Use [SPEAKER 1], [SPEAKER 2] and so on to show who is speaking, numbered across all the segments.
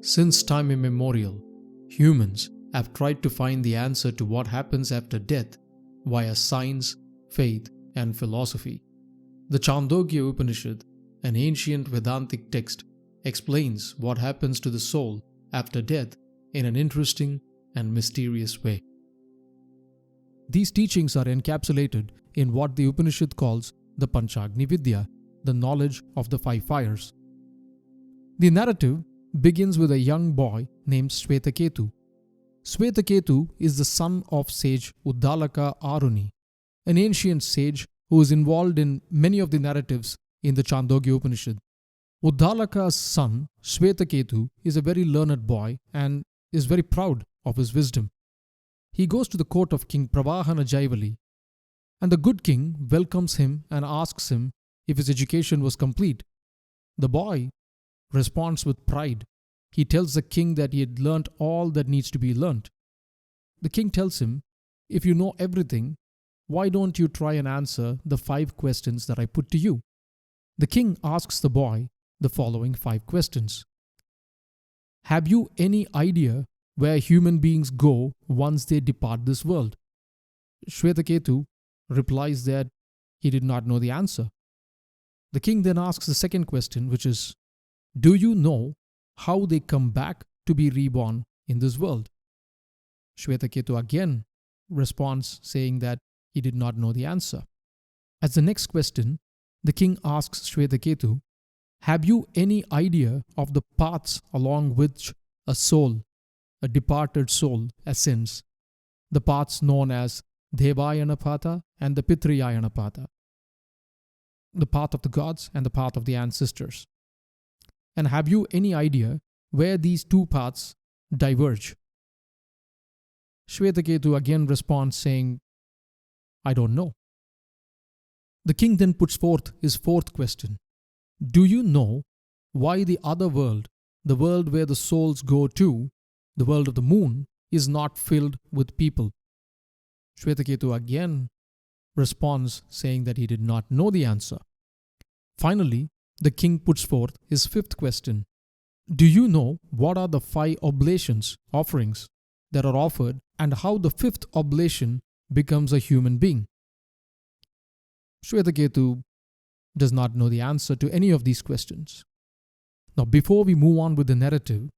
[SPEAKER 1] Since time immemorial, humans have tried to find the answer to what happens after death via science, faith, and philosophy. The Chandogya Upanishad, an ancient Vedantic text, explains what happens to the soul after death in an interesting and mysterious way. These teachings are encapsulated in what the Upanishad calls the Panchagni Vidhya, the knowledge of the five fires. The narrative begins with a young boy named Svetaketu. Svetaketu is the son of sage Uddalaka Aruni, an ancient sage who is involved in many of the narratives in the Chandogya Upanishad. Uddalaka's son, Svetaketu, is a very learned boy and is very proud of his wisdom. He goes to the court of King Pravahana Jaivali, and the good king welcomes him and asks him if his education was complete. The boy responds with pride. He tells the king that he had learnt all that needs to be learnt. The king tells him, "If you know everything, why don't you try and answer the 5 questions that I put to you?" The king asks the boy the following 5 questions. Have you any idea where human beings go once they depart this world? Svetaketu replies that he did not know the answer. The king then asks the second question, which is, do you know how they come back to be reborn in this world? Svetaketu again responds saying that he did not know the answer. As the next question, the king asks Svetaketu, have you any idea of the paths along which a soul, a departed soul, ascends? The paths known as Devayana path and the Pitriyana path, the path of the gods and the path of the ancestors. And have you any idea where these 2 paths diverge? Svetaketu again responds saying, I don't know. The king then puts forth his 4th question. Do you know why the other world, the world where the souls go to, the world of the moon, is not filled with people? Svetaketu again responds saying that he did not know the answer. Finally, the king puts forth his 5th question. Do you know what are the 5 oblations, offerings, that are offered and how the 5th oblation becomes a human being? Svetaketu does not know the answer to any of these questions. Now, before we move on with the narrative,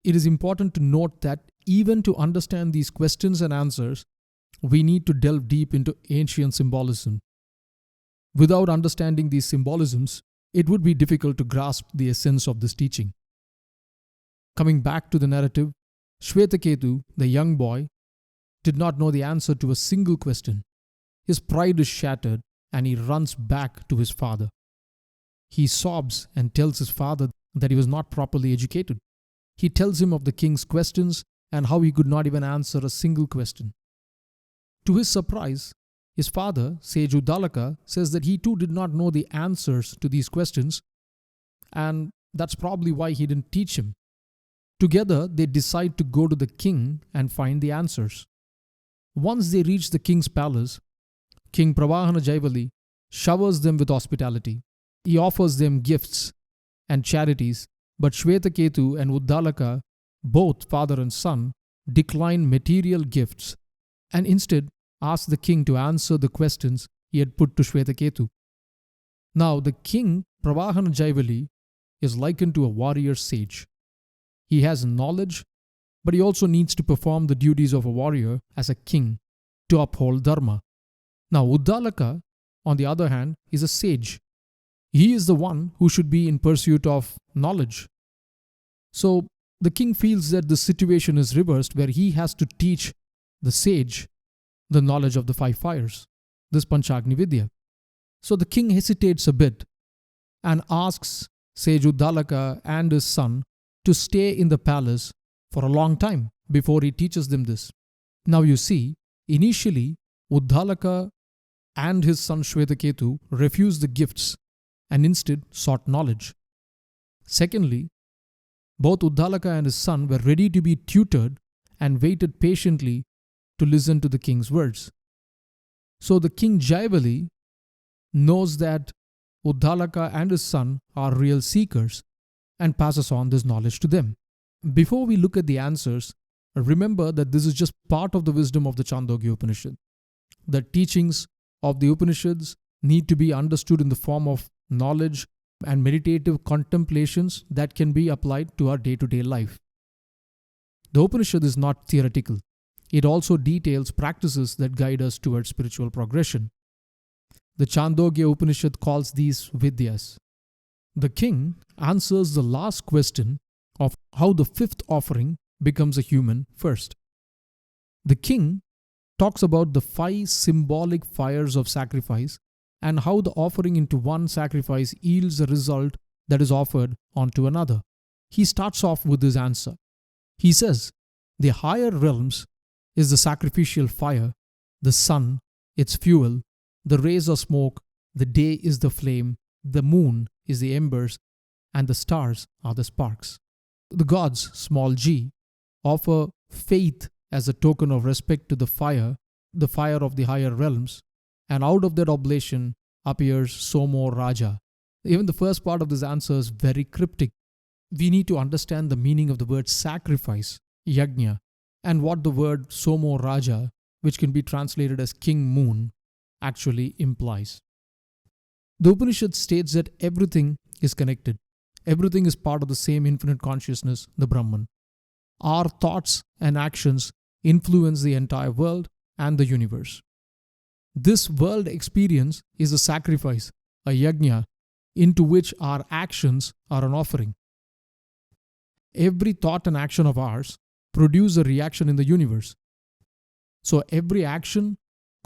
[SPEAKER 1] it is important to note that even to understand these questions and answers, we need to delve deep into ancient symbolism. Without understanding these symbolisms, it would be difficult to grasp the essence of this teaching. Coming back to the narrative, Svetaketu, the young boy, did not know the answer to a single question. His pride is shattered and he runs back to his father. He sobs and tells his father that he was not properly educated. He tells him of the king's questions and how he could not even answer a single question. To his surprise, his father, sage Uddalaka, says that he too did not know the answers to these questions, and that's probably why he didn't teach him. Together, they decide to go to the king and find the answers. Once they reach the king's palace, King Pravahana Jaivali showers them with hospitality. He offers them gifts and charities, but Svetaketu and Uddalaka, both father and son, decline material gifts and instead ask the king to answer the questions he had put to Svetaketu. Now, the king Pravahana Jaivali is likened to a warrior sage. He has knowledge, but he also needs to perform the duties of a warrior as a king to uphold dharma. Now, Uddalaka, on the other hand, is a sage. He is the one who should be in pursuit of knowledge. So, the king feels that the situation is reversed where he has to teach the sage the knowledge of the 5 fires, this Panchagni Vidhya. So, the king hesitates a bit and asks sage Uddalaka and his son to stay in the palace for a long time before he teaches them this. Now you see, initially, Uddalaka and his son Svetaketu refused the gifts and instead sought knowledge. Secondly, both Uddalaka and his son were ready to be tutored and waited patiently to listen to the king's words. So the king Jaivali knows that Uddalaka and his son are real seekers and passes on this knowledge to them. Before we look at the answers, remember that this is just part of the wisdom of the Chandogya Upanishad. The teachings of the Upanishads need to be understood in the form of knowledge and meditative contemplations that can be applied to our day-to-day life. The Upanishad is not theoretical. It also details practices that guide us towards spiritual progression. The Chandogya Upanishad calls these Vidyas. The king answers the last question of how the fifth offering becomes a human first. The king talks about the 5 symbolic fires of sacrifice and how the offering into one sacrifice yields a result that is offered onto another. He starts off with his answer. He says, the higher realms is the sacrificial fire, the sun, its fuel, the rays of smoke, the day is the flame, the moon is the embers, and the stars are the sparks. The gods, small g, offer faith as a token of respect to the fire of the higher realms, and out of that oblation appears Somoraja. Even the first part of this answer is very cryptic. We need to understand the meaning of the word sacrifice, yajna, and what the word Somoraja, which can be translated as King Moon, actually implies. The Upanishad states that everything is connected. Everything is part of the same infinite consciousness, the Brahman. Our thoughts and actions influence the entire world and the universe. This world experience is a sacrifice, a yajna, into which our actions are an offering. Every thought and action of ours produce a reaction in the universe. So every action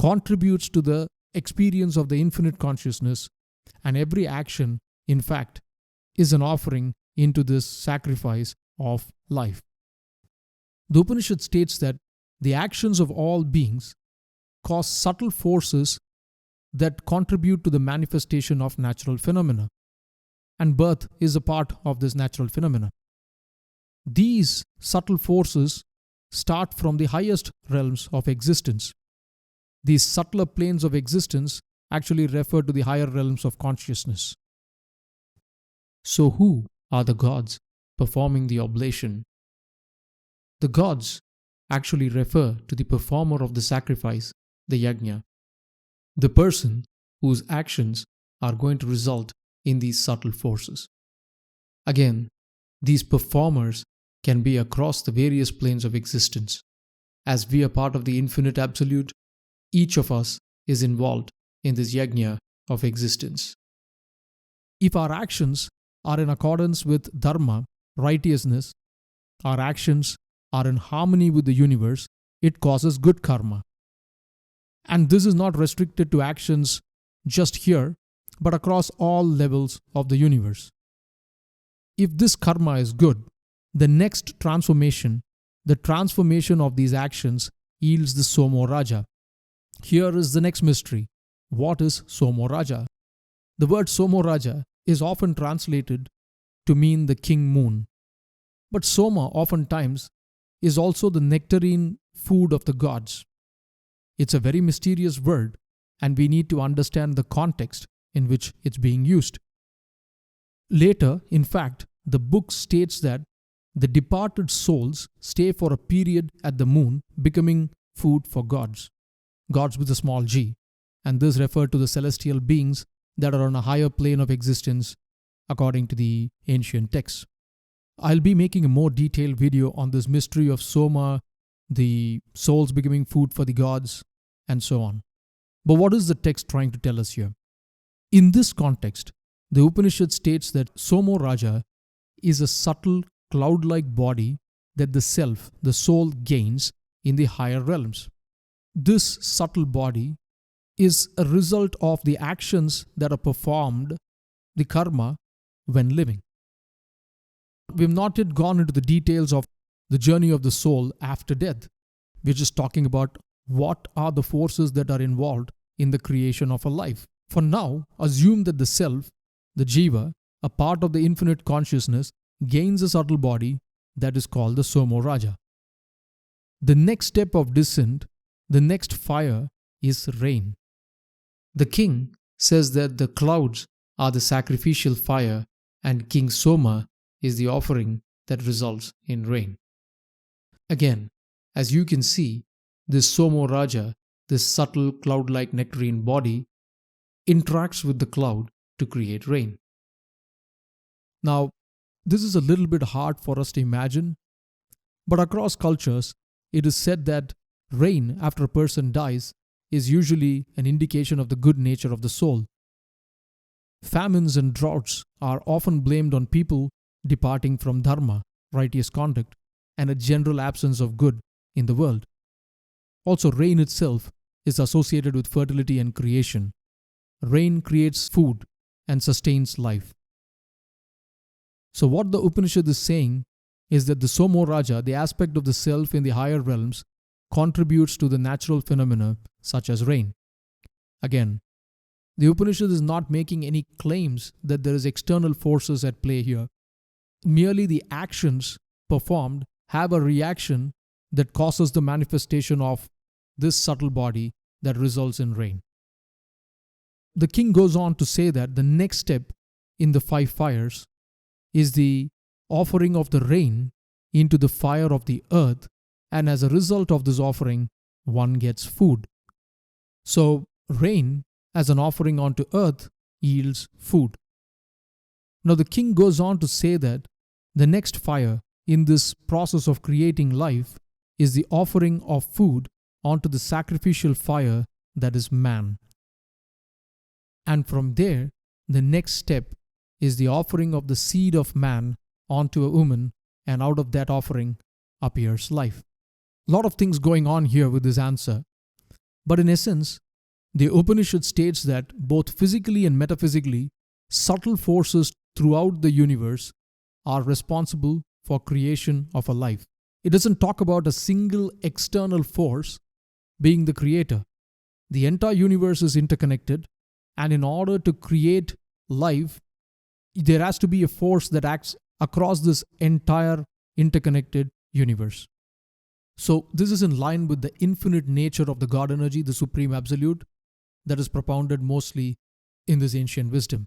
[SPEAKER 1] contributes to the experience of the infinite consciousness, and every action, in fact, is an offering into this sacrifice of life. The Upanishad states that the actions of all beings cause subtle forces that contribute to the manifestation of natural phenomena, and birth is a part of this natural phenomena. These subtle forces start from the highest realms of existence. These subtler planes of existence actually refer to the higher realms of consciousness. So who are the gods performing the oblation? The gods actually refer to the performer of the sacrifice, the yajna, the person whose actions are going to result in these subtle forces. Again, these performers can be across the various planes of existence. As we are part of the infinite absolute, each of us is involved in this yajna of existence. If our actions are in accordance with dharma, righteousness, our actions are in harmony with the universe, it causes good karma. And this is not restricted to actions just here, but across all levels of the universe. If this karma is good, the next transformation, the transformation of these actions, yields the Somoraja. Here is the next mystery. What is Somoraja? The word Somoraja is often translated to mean the king moon. But Soma oftentimes is also the nectarine food of the gods. It's a very mysterious word, and we need to understand the context in which it's being used. Later, in fact, the book states that the departed souls stay for a period at the moon, becoming food for gods. Gods with a small g. And this referred to the celestial beings that are on a higher plane of existence according to the ancient texts. I'll be making a more detailed video on this mystery of Soma, the souls becoming food for the gods, and so on. But what is the text trying to tell us here? In this context, the Upanishad states that Somoraja is a subtle cloud-like body that the self, the soul, gains in the higher realms. This subtle body is a result of the actions that are performed, the karma, when living. We've not yet gone into the details of the journey of the soul after death. We're just talking about what are the forces that are involved in the creation of a life. For now, assume that the self, the jiva, a part of the infinite consciousness, gains a subtle body that is called the Somoraja. The next step of descent, the next fire, is rain. The king says that the clouds are the sacrificial fire and King Soma is the offering that results in rain. Again, as you can see, this Somoraja, this subtle cloud-like nectarine body, interacts with the cloud to create rain. Now, this is a little bit hard for us to imagine, but across cultures, it is said that rain after a person dies is usually an indication of the good nature of the soul. Famines and droughts are often blamed on people departing from dharma, righteous conduct, and a general absence of good in the world. Also, rain itself is associated with fertility and creation. Rain creates food and sustains life. So what the Upanishad is saying is that the Somoraja, the aspect of the self in the higher realms, contributes to the natural phenomena such as rain. Again, the Upanishad is not making any claims that there is external forces at play here. Merely the actions performed have a reaction that causes the manifestation of this subtle body that results in rain. The king goes on to say that the next step in the 5 fires is the offering of the rain into the fire of the earth, and as a result of this offering, one gets food. So, rain as an offering onto earth yields food. Now, the king goes on to say that the next fire in this process of creating life is the offering of food onto the sacrificial fire that is man. And from there, the next step is the offering of the seed of man onto a woman, and out of that offering appears life. A lot of things going on here with this answer. But in essence, the Upanishad states that both physically and metaphysically, subtle forces throughout the universe are responsible for creation of a life. It doesn't talk about a single external force being the creator. The entire universe is interconnected, and in order to create life, there has to be a force that acts across this entire interconnected universe. So this is in line with the infinite nature of the God energy, the Supreme Absolute, that is propounded mostly in this ancient wisdom.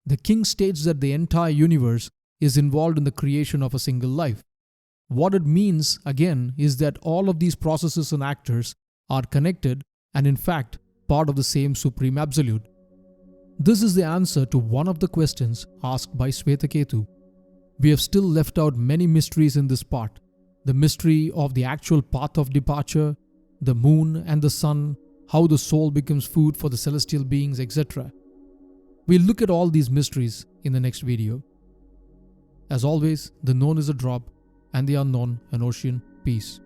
[SPEAKER 1] The king states that the entire universe is involved in the creation of a single life. What it means, again, is that all of these processes and actors are connected and in fact part of the same Supreme Absolute. This is the answer to one of the questions asked by Svetaketu. We have still left out many mysteries in this part. The mystery of the actual path of departure, the moon and the sun, how the soul becomes food for the celestial beings, etc. We'll look at all these mysteries in the next video. As always, the known is a drop and the unknown an ocean. Peace.